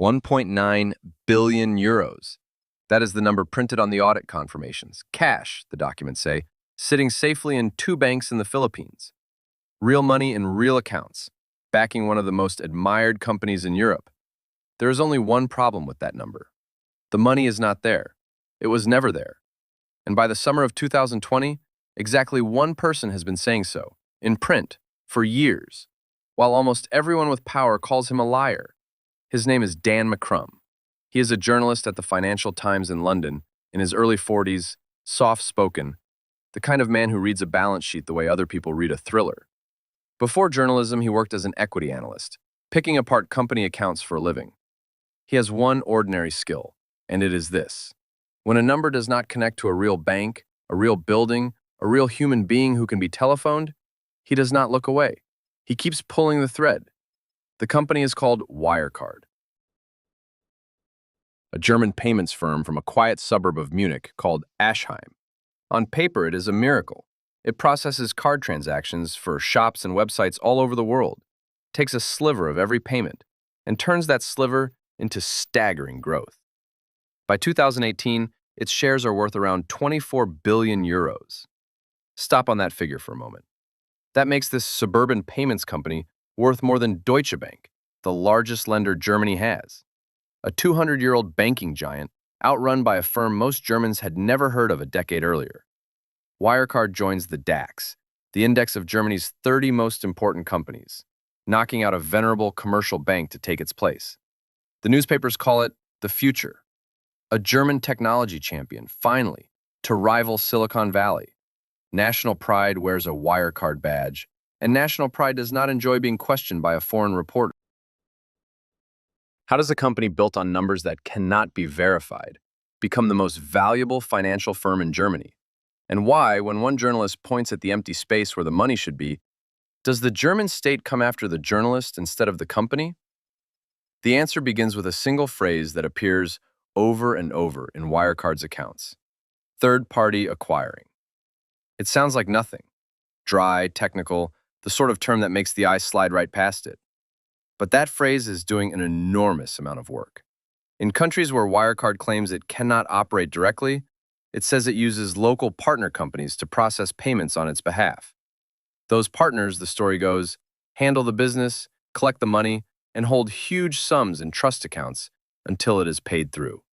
1.9 billion euros. That is the number printed on the audit confirmations. Cash, the documents say, sitting safely in two banks in the Philippines. Real money in real accounts, backing one of the most admired companies in Europe. There is only one problem with that number. The money is not there. It was never there. And by the summer of 2020, exactly one person has been saying so, in print, for years, while almost everyone with power calls him a liar. His name is Dan McCrum. He is a journalist at the Financial Times in London, in his early 40s, soft-spoken, the kind of man who reads a balance sheet the way other people read a thriller. Before journalism, he worked as an equity analyst, picking apart company accounts for a living. He has one ordinary skill, and it is this. When a number does not connect to a real bank, a real building, a real human being who can be telephoned, he does not look away. He keeps pulling the thread. The company is called Wirecard, a German payments firm from a quiet suburb of Munich called Aschheim. On paper, it is a miracle. It processes card transactions for shops and websites all over the world, takes a sliver of every payment, and turns that sliver into staggering growth. By 2018, its shares are worth around 24 billion euros. Stop on that figure for a moment. That makes this suburban payments company worth more than Deutsche Bank, the largest lender Germany has. A 200-year-old banking giant outrun by a firm most Germans had never heard of a decade earlier. Wirecard joins the DAX, the index of Germany's 30 most important companies, knocking out a venerable commercial bank to take its place. The newspapers call it the future. A German technology champion, finally, to rival Silicon Valley. National pride wears a Wirecard badge, and national pride does not enjoy being questioned by a foreign reporter. How does a company built on numbers that cannot be verified become the most valuable financial firm in Germany? And why, when one journalist points at the empty space where the money should be, does the German state come after the journalist instead of the company? The answer begins with a single phrase that appears over and over in Wirecard's accounts: third-party acquiring. It sounds like nothing. Dry, technical, the sort of term that makes the eye slide right past it. But that phrase is doing an enormous amount of work. In countries where Wirecard claims it cannot operate directly, it says it uses local partner companies to process payments on its behalf. Those partners, the story goes, handle the business, collect the money, and hold huge sums in trust accounts until it is paid through.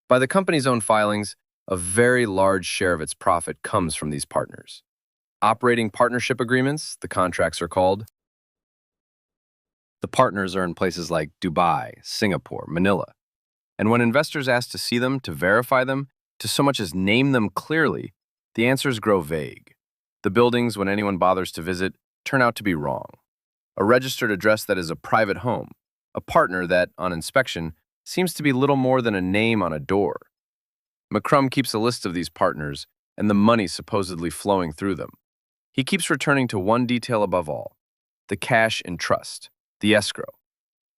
By the company's own filings, a very large share of its profit comes from these partners. Operating partnership agreements, the contracts are called. The partners are in places like Dubai, Singapore, Manila. And when investors ask to see them, to verify them, to so much as name them clearly, the answers grow vague. The buildings, when anyone bothers to visit, turn out to be wrong. A registered address that is a private home, a partner that, on inspection, seems to be little more than a name on a door. McCrum keeps a list of these partners and the money supposedly flowing through them. He keeps returning to one detail above all: the cash in trust, the escrow.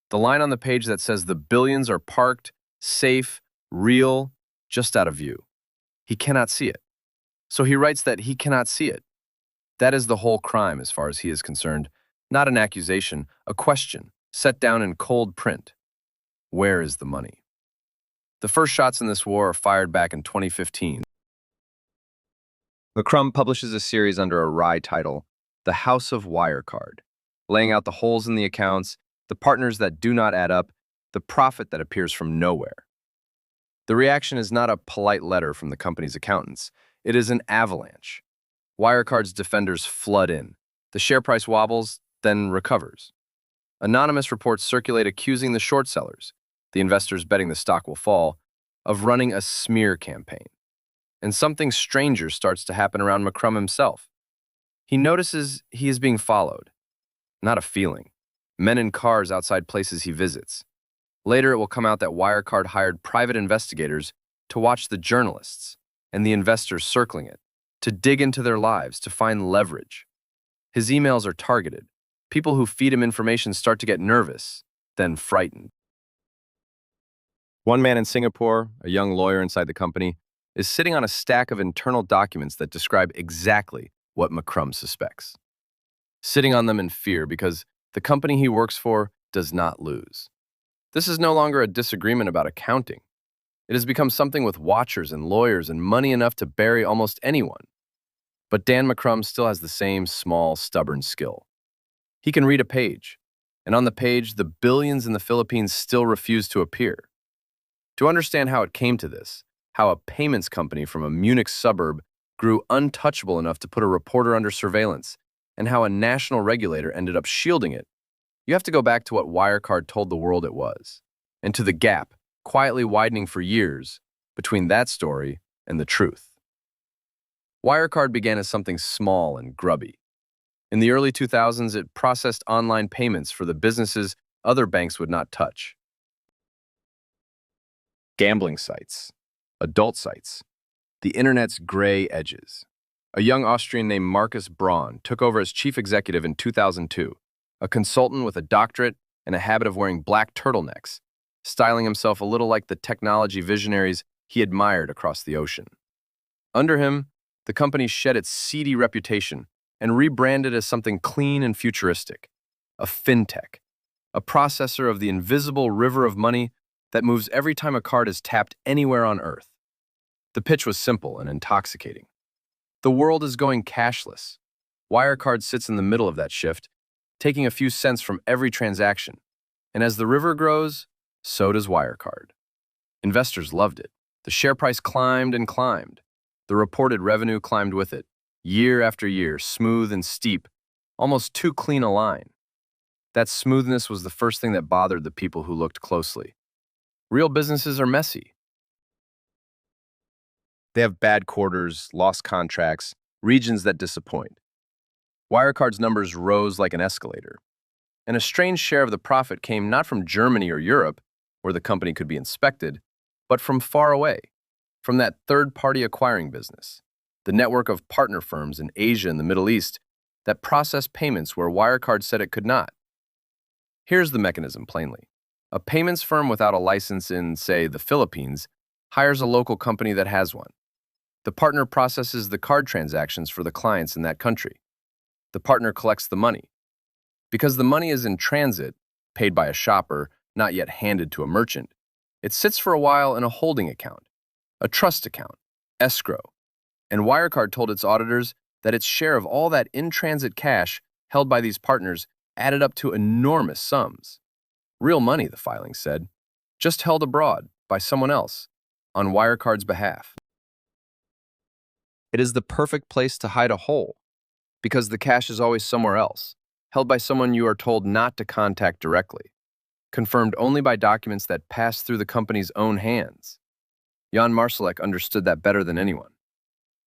The line on the page that says the billions are parked, safe, real, just out of view. He cannot see it. So he writes that he cannot see it. That is the whole crime as far as he is concerned. Not an accusation, a question, set down in cold print. Where is the money? The first shots in this war are fired back in 2015. McCrum publishes a series under a wry title, The House of Wirecard, laying out the holes in the accounts, the partners that do not add up, the profit that appears from nowhere. The reaction is not a polite letter from the company's accountants. It is an avalanche. Wirecard's defenders flood in. The share price wobbles, then recovers. Anonymous reports circulate accusing the short sellers, the investors betting the stock will fall, of running a smear campaign. And something stranger starts to happen around McCrum himself. He notices he is being followed. Not a feeling. Men in cars outside places he visits. Later, it will come out that Wirecard hired private investigators to watch the journalists and the investors circling it, to dig into their lives, to find leverage. His emails are targeted. People who feed him information start to get nervous, then frightened. One man in Singapore, a young lawyer inside the company, is sitting on a stack of internal documents that describe exactly what McCrum suspects. Sitting on them in fear because the company he works for does not lose. This is no longer a disagreement about accounting. It has become something with watchers and lawyers and money enough to bury almost anyone. But Dan McCrum still has the same small, stubborn skill. He can read a page, and on the page, the billions in the Philippines still refuse to appear. To understand how it came to this, how a payments company from a Munich suburb grew untouchable enough to put a reporter under surveillance, and how a national regulator ended up shielding it, you have to go back to what Wirecard told the world it was, and to the gap, quietly widening for years, between that story and the truth. Wirecard began as something small and grubby. In the early 2000s, it processed online payments for the businesses other banks would not touch. Gambling sites, adult sites, the internet's gray edges. A young Austrian named Markus Braun took over as chief executive in 2002, a consultant with a doctorate and a habit of wearing black turtlenecks, styling himself a little like the technology visionaries he admired across the ocean. Under him, the company shed its seedy reputation and rebranded as something clean and futuristic, a fintech, a processor of the invisible river of money that moves every time a card is tapped anywhere on Earth. The pitch was simple and intoxicating. The world is going cashless. Wirecard sits in the middle of that shift, taking a few cents from every transaction. And as the river grows, so does Wirecard. Investors loved it. The share price climbed and climbed. The reported revenue climbed with it, year after year, smooth and steep, almost too clean a line. That smoothness was the first thing that bothered the people who looked closely. Real businesses are messy. They have bad quarters, lost contracts, regions that disappoint. Wirecard's numbers rose like an escalator. And a strange share of the profit came not from Germany or Europe, where the company could be inspected, but from far away, from that third-party acquiring business, the network of partner firms in Asia and the Middle East that process payments where Wirecard said it could not. Here's the mechanism plainly. A payments firm without a license in, say, the Philippines hires a local company that has one. The partner processes the card transactions for the clients in that country. The partner collects the money. Because the money is in transit, paid by a shopper, not yet handed to a merchant, it sits for a while in a holding account, a trust account, escrow. And Wirecard told its auditors that its share of all that in-transit cash held by these partners added up to enormous sums. Real money, the filing said, just held abroad by someone else, on Wirecard's behalf. It is the perfect place to hide a hole, because the cash is always somewhere else, held by someone you are told not to contact directly, confirmed only by documents that pass through the company's own hands. Jan Marsalek understood that better than anyone.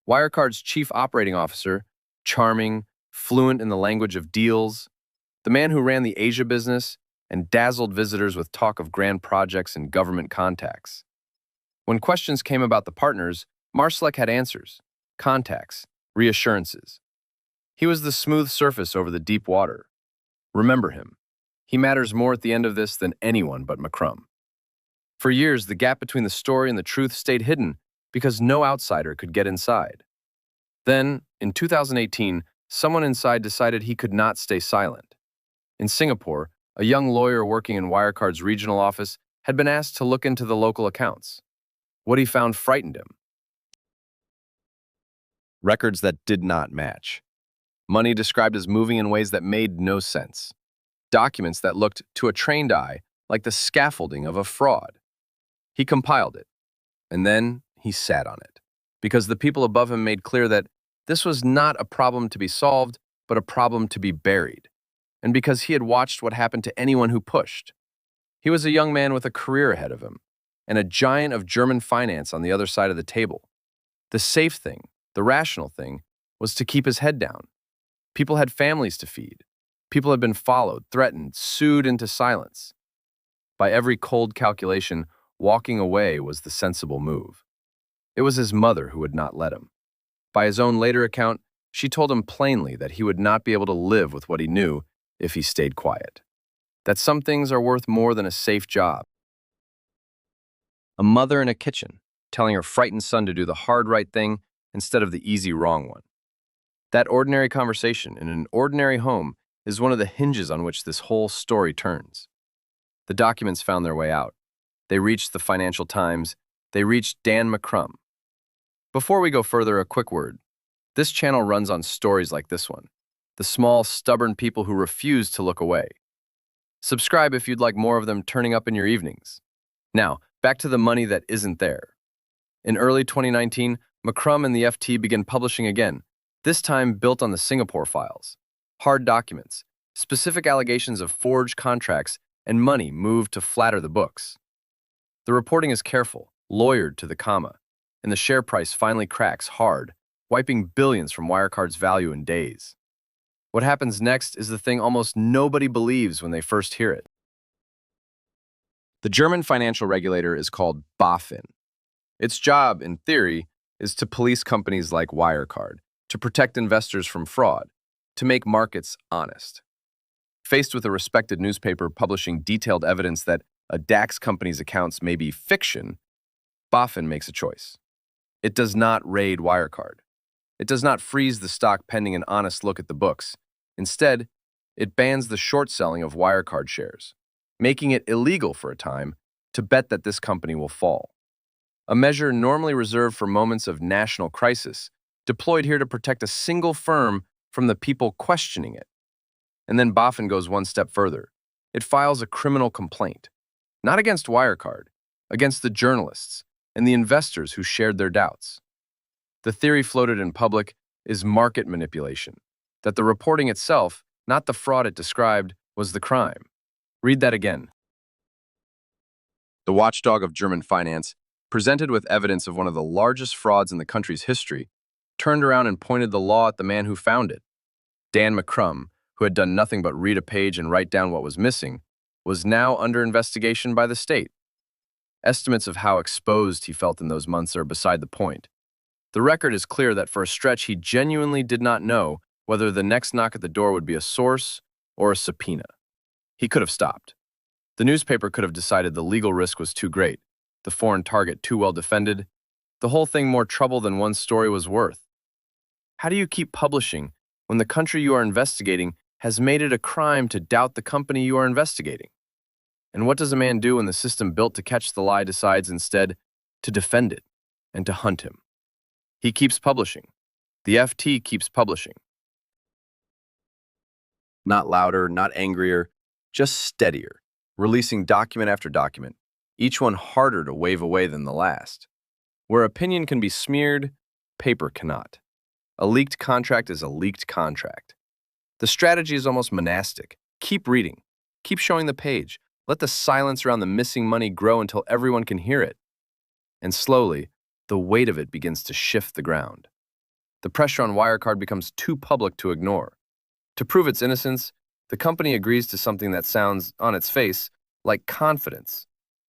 Wirecard's chief operating officer, charming, fluent in the language of deals, the man who ran the Asia business and dazzled visitors with talk of grand projects and government contacts. When questions came about the partners, Marsalek had answers, contacts, reassurances. He was the smooth surface over the deep water. Remember him. He matters more at the end of this than anyone but McCrum. For years, the gap between the story and the truth stayed hidden because no outsider could get inside. Then, in 2018, someone inside decided he could not stay silent. In Singapore, a young lawyer working in Wirecard's regional office had been asked to look into the local accounts. What he found frightened him. Records that did not match. Money described as moving in ways that made no sense. Documents that looked, to a trained eye, like the scaffolding of a fraud. He compiled it, and then he sat on it, because the people above him made clear that this was not a problem to be solved, but a problem to be buried, and because he had watched what happened to anyone who pushed. He was a young man with a career ahead of him, and a giant of German finance on the other side of the table. The safe thing, the rational thing, was to keep his head down. People had families to feed. People had been followed, threatened, sued into silence. By every cold calculation, walking away was the sensible move. It was his mother who would not let him. By his own later account, she told him plainly that he would not be able to live with what he knew if he stayed quiet. That some things are worth more than a safe job. A mother in a kitchen, telling her frightened son to do the hard right thing instead of the easy wrong one. That ordinary conversation in an ordinary home is one of the hinges on which this whole story turns. The documents found their way out. They reached the Financial Times. They reached Dan McCrum. Before we go further, a quick word. This channel runs on stories like this one. The small, stubborn people who refuse to look away. Subscribe if you'd like more of them turning up in your evenings. Now, back to the money that isn't there. In early 2019, McCrum and the FT began publishing again, this time built on the Singapore files. Hard documents, specific allegations of forged contracts, and money moved to flatter the books. The reporting is careful, lawyered to the comma, and the share price finally cracks hard, wiping billions from Wirecard's value in days. What happens next is the thing almost nobody believes when they first hear it. The German financial regulator is called BaFin. Its job, in theory, is to police companies like Wirecard, to protect investors from fraud, to make markets honest. Faced with a respected newspaper publishing detailed evidence that a DAX company's accounts may be fiction, BaFin makes a choice. It does not raid Wirecard. It does not freeze the stock pending an honest look at the books. Instead, it bans the short selling of Wirecard shares, making it illegal for a time to bet that this company will fall. A measure normally reserved for moments of national crisis, deployed here to protect a single firm from the people questioning it. And then BaFin goes one step further. It files a criminal complaint, not against Wirecard, against the journalists and the investors who shared their doubts. The theory floated in public is market manipulation, that the reporting itself, not the fraud it described, was the crime. Read that again. The watchdog of German finance, presented with evidence of one of the largest frauds in the country's history, turned around and pointed the law at the man who found it. Dan McCrum, who had done nothing but read a page and write down what was missing, was now under investigation by the state. Estimates of how exposed he felt in those months are beside the point. The record is clear that for a stretch he genuinely did not know whether the next knock at the door would be a source or a subpoena. He could have stopped. The newspaper could have decided the legal risk was too great, the foreign target too well defended, the whole thing more trouble than one story was worth. How do you keep publishing when the country you are investigating has made it a crime to doubt the company you are investigating? And what does a man do when the system built to catch the lie decides instead to defend it and to hunt him? He keeps publishing. The FT keeps publishing. Not louder, not angrier, just steadier, releasing document after document, each one harder to wave away than the last. Where opinion can be smeared, paper cannot. A leaked contract is a leaked contract. The strategy is almost monastic. Keep reading. Keep showing the page. Let the silence around the missing money grow until everyone can hear it. And slowly, the weight of it begins to shift the ground. The pressure on Wirecard becomes too public to ignore. To prove its innocence, the company agrees to something that sounds, on its face, like confidence.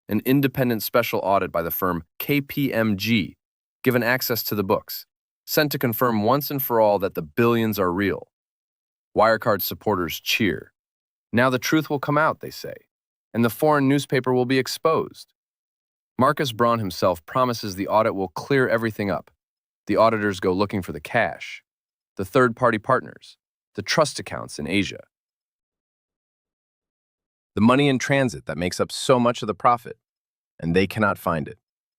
An independent special audit by the firm KPMG, given access to the books, sent to confirm once and for all that the billions are real. Wirecard supporters cheer. Now the truth will come out, they say, and the foreign newspaper will be exposed. Marcus Braun himself promises the audit will clear everything up. The auditors go looking for the cash, the third-party partners, the trust accounts in Asia. The money in transit that makes up so much of the profit, and they cannot find it.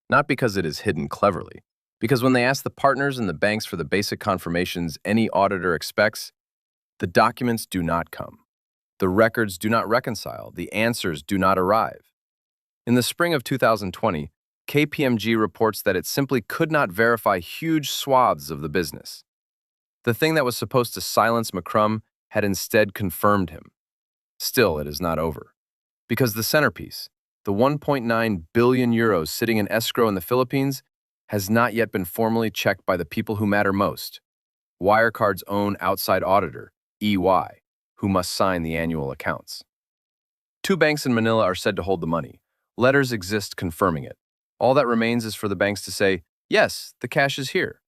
Not because it is hidden cleverly, because when they ask the partners and the banks for the basic confirmations any auditor expects, the documents do not come. The records do not reconcile. The answers do not arrive. In the spring of 2020, KPMG reports that it simply could not verify huge swaths of the business. The thing that was supposed to silence McCrum had instead confirmed him. Still, it is not over. Because the centerpiece, the 1.9 billion euros sitting in escrow in the Philippines, has not yet been formally checked by the people who matter most, Wirecard's own outside auditor, EY, who must sign the annual accounts. Two banks in Manila are said to hold the money. Letters exist confirming it. All that remains is for the banks to say, yes, the cash is here.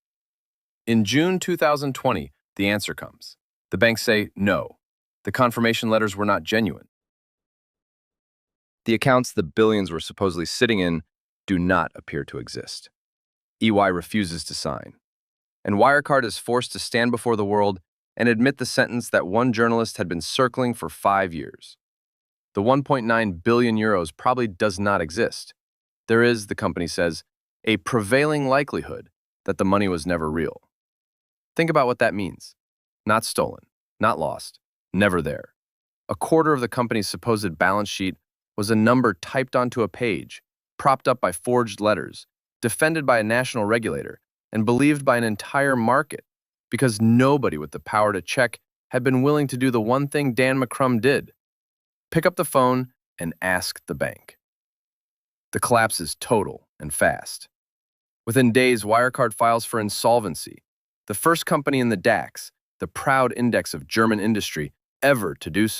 In June 2020, the answer comes. The banks say, no, the confirmation letters were not genuine. The accounts the billions were supposedly sitting in do not appear to exist. EY refuses to sign. And Wirecard is forced to stand before the world and admit the sentence that one journalist had been circling for 5 years. The 1.9 billion euros probably does not exist. There is, the company says, a prevailing likelihood that the money was never real. Think about what that means. Not stolen, not lost, never there. A quarter of the company's supposed balance sheet was a number typed onto a page, propped up by forged letters, defended by a national regulator, and believed by an entire market, because nobody with the power to check had been willing to do the one thing Dan McCrum did: pick up the phone and ask the bank. The collapse is total and fast. Within days, Wirecard files for insolvency, the first company in the DAX, the proud index of German industry, ever to do so.